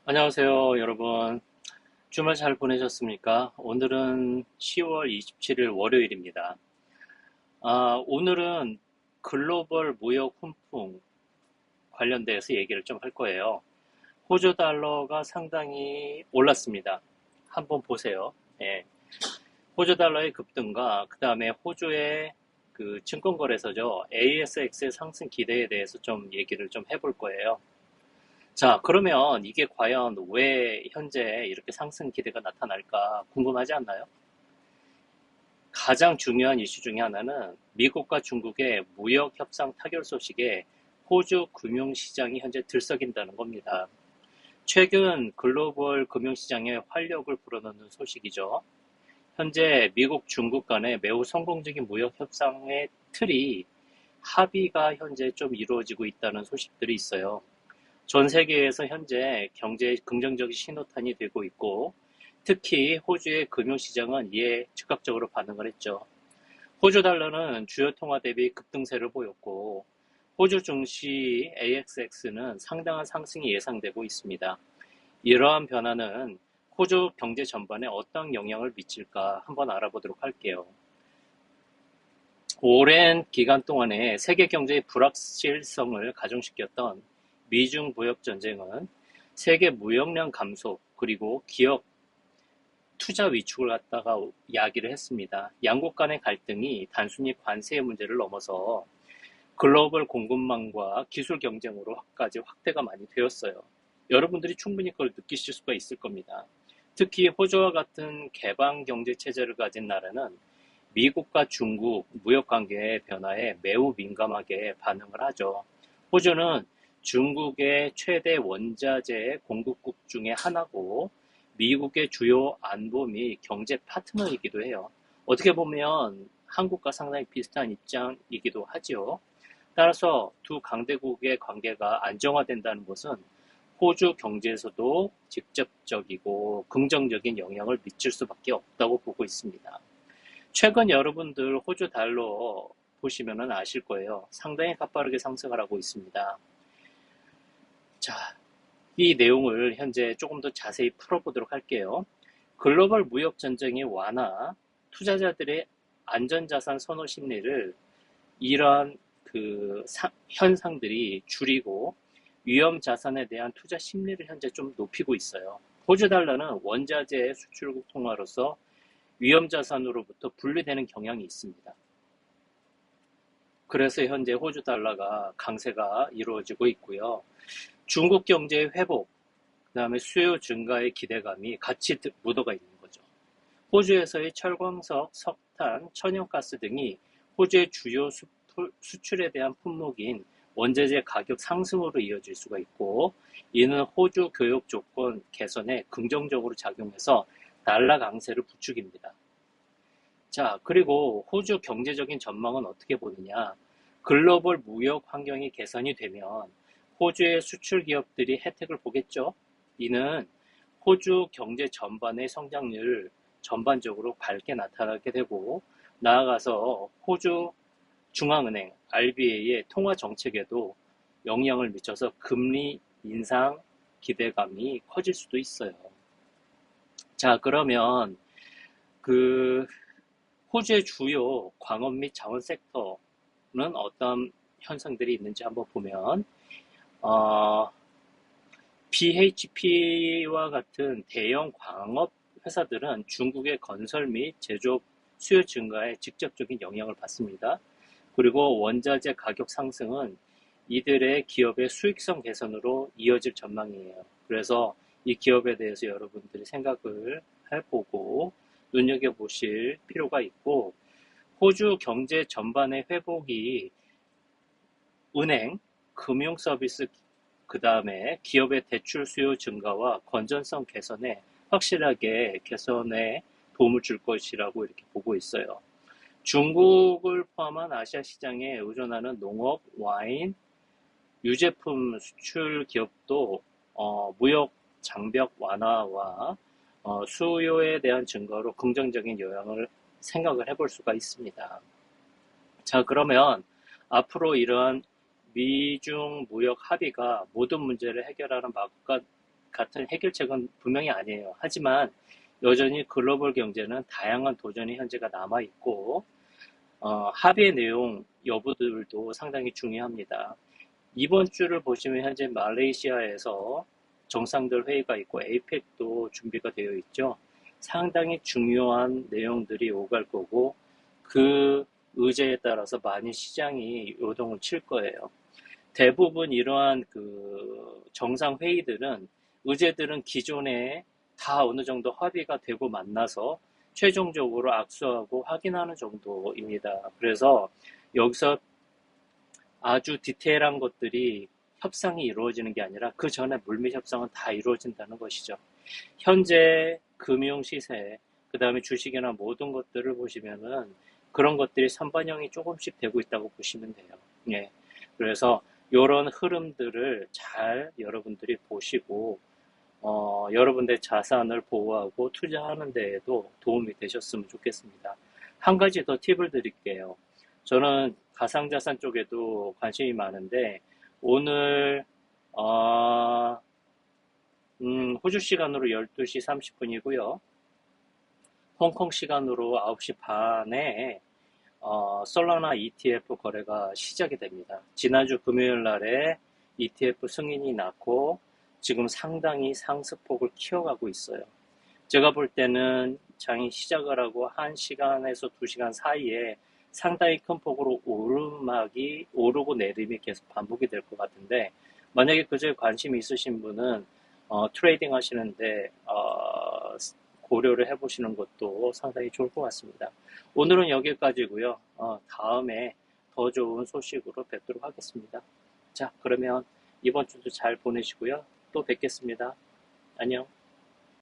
안녕하세요, 여러분. 주말 잘 보내셨습니까? 오늘은 10월 27일 월요일입니다. 오늘은 글로벌 무역 훈풍 관련돼서 얘기를 좀 할 거예요. 호주 달러가 상당히 올랐습니다. 한번 보세요. 예. 호주 달러의 급등과 그 다음에 호주의 그 증권거래소죠. ASX의 상승 기대에 대해서 좀 얘기를 좀 해볼 거예요. 자, 그러면 이게 과연 왜 현재 이렇게 상승 기대가 나타날까 궁금하지 않나요? 가장 중요한 이슈 중에 하나는 미국과 중국의 무역 협상 타결 소식에 호주 금융시장이 현재 들썩인다는 겁니다. 최근 글로벌 금융시장에 활력을 불어넣는 소식이죠. 현재 미국, 중국 간의 매우 성공적인 무역 협상의 틀이 합의가 현재 좀 이루어지고 있다는 소식들이 있어요. 전 세계에서 현재 경제의 긍정적인 신호탄이 되고 있고, 특히 호주의 금융시장은 이에 즉각적으로 반응을 했죠. 호주 달러는 주요 통화 대비 급등세를 보였고, 호주 증시 AXX는 상당한 상승이 예상되고 있습니다. 이러한 변화는 호주 경제 전반에 어떤 영향을 미칠까 한번 알아보도록 할게요. 오랜 기간 동안에 세계 경제의 불확실성을 가중시켰던 미중 무역 전쟁은 세계 무역량 감소 그리고 기업 투자 위축을 갖다가 야기를 했습니다. 양국 간의 갈등이 단순히 관세의 문제를 넘어서 글로벌 공급망과 기술 경쟁으로까지 확대가 많이 되었어요. 여러분들이 충분히 그걸 느끼실 수가 있을 겁니다. 특히 호주와 같은 개방 경제 체제를 가진 나라는 미국과 중국 무역 관계의 변화에 매우 민감하게 반응을 하죠. 호주는 중국의 최대 원자재 공급국 중에 하나고 미국의 주요 안보 및 경제 파트너이기도 해요. 어떻게 보면 한국과 상당히 비슷한 입장이기도 하지요. 따라서 두 강대국의 관계가 안정화된다는 것은 호주 경제에서도 직접적이고 긍정적인 영향을 미칠 수밖에 없다고 보고 있습니다. 최근 여러분들 호주 달러 보시면 아실 거예요. 상당히 가파르게 상승을 하고 있습니다. 자, 이 내용을 현재 조금 더 자세히 풀어보도록 할게요. 글로벌 무역 전쟁의 완화, 투자자들의 안전자산 선호 심리를 이러한 현상들이 줄이고 위험 자산에 대한 투자 심리를 현재 좀 높이고 있어요. 호주 달러는 원자재 수출국 통화로서 위험 자산으로부터 분리되는 경향이 있습니다. 그래서 현재 호주 달러가 강세가 이루어지고 있고요. 중국 경제의 회복, 그다음에 수요 증가의 기대감이 같이 묻어가 있는 거죠. 호주에서의 철광석, 석탄, 천연가스 등이 호주의 주요 수출에 대한 품목인 원자재 가격 상승으로 이어질 수가 있고, 이는 호주 교역 조건 개선에 긍정적으로 작용해서 달러 강세를 부추깁니다. 자, 그리고 호주 경제적인 전망은 어떻게 보느냐? 글로벌 무역 환경이 개선이 되면 호주의 수출 기업들이 혜택을 보겠죠? 이는 호주 경제 전반의 성장률 전반적으로 밝게 나타나게 되고, 나아가서 호주 중앙은행 RBA의 통화 정책에도 영향을 미쳐서 금리 인상 기대감이 커질 수도 있어요. 자, 그러면 그 호주의 주요 광업 및 자원 섹터는 어떤 현상들이 있는지 한번 보면, BHP와 같은 대형 광업 회사들은 중국의 건설 및 제조업 수요 증가에 직접적인 영향을 받습니다. 그리고 원자재 가격 상승은 이들의 기업의 수익성 개선으로 이어질 전망이에요. 그래서 이 기업에 대해서 여러분들이 생각을 해보고 눈여겨보실 필요가 있고, 호주 경제 전반의 회복이 은행, 금융 서비스, 그 다음에 기업의 대출 수요 증가와 건전성 개선에 확실하게 개선에 도움을 줄 것이라고 이렇게 보고 있어요. 중국을 포함한 아시아 시장에 의존하는 농업, 와인, 유제품 수출 기업도 무역 장벽 완화와 수요에 대한 증가로 긍정적인 영향을 생각을 해볼 수가 있습니다. 자, 그러면 앞으로 이러한 미중 무역 합의가 모든 문제를 해결하는 같은 해결책은 분명히 아니에요. 하지만 여전히 글로벌 경제는 다양한 도전이 현재가 남아있고, 합의의 내용 여부들도 상당히 중요합니다. 이번 주를 보시면 현재 말레이시아에서 정상들 회의가 있고 에이펙도 준비가 되어 있죠. 상당히 중요한 내용들이 오갈 거고 그 의제에 따라서 많이 시장이 요동을 칠 거예요. 대부분 이러한 그 정상 회의들은 의제들은 기존에 다 어느 정도 합의가 되고 만나서 최종적으로 악수하고 확인하는 정도입니다. 그래서 여기서 아주 디테일한 것들이 협상이 이루어지는 게 아니라 그 전에 물밑 협상은 다 이루어진다는 것이죠. 현재 금융 시세, 그 다음에 주식이나 모든 것들을 보시면은 그런 것들이 선반영이 조금씩 되고 있다고 보시면 돼요. 예. 그래서 이런 흐름들을 잘 여러분들이 보시고, 여러분들의 자산을 보호하고 투자하는 데에도 도움이 되셨으면 좋겠습니다. 한 가지 더 팁을 드릴게요. 저는 가상자산 쪽에도 관심이 많은데, 오늘, 호주 시간으로 12시 30분이고요. 홍콩 시간으로 9시 반에 솔라나 ETF 거래가 시작이 됩니다. 지난주 금요일 날에 ETF 승인이 났고 지금 상당히 상승폭을 키워가고 있어요. 제가 볼 때는 장이 시작을 하고 1시간에서 2시간 사이에 상당히 큰 폭으로 오르막이 오르고 내림이 계속 반복이 될 것 같은데 만약에 그저에 관심이 있으신 분은 트레이딩 하시는데 고려를 해보시는 것도 상당히 좋을 것 같습니다. 오늘은 여기까지고요. 다음에 더 좋은 소식으로 뵙도록 하겠습니다. 자, 그러면 이번 주도 잘 보내시고요. 또 뵙겠습니다. 안녕.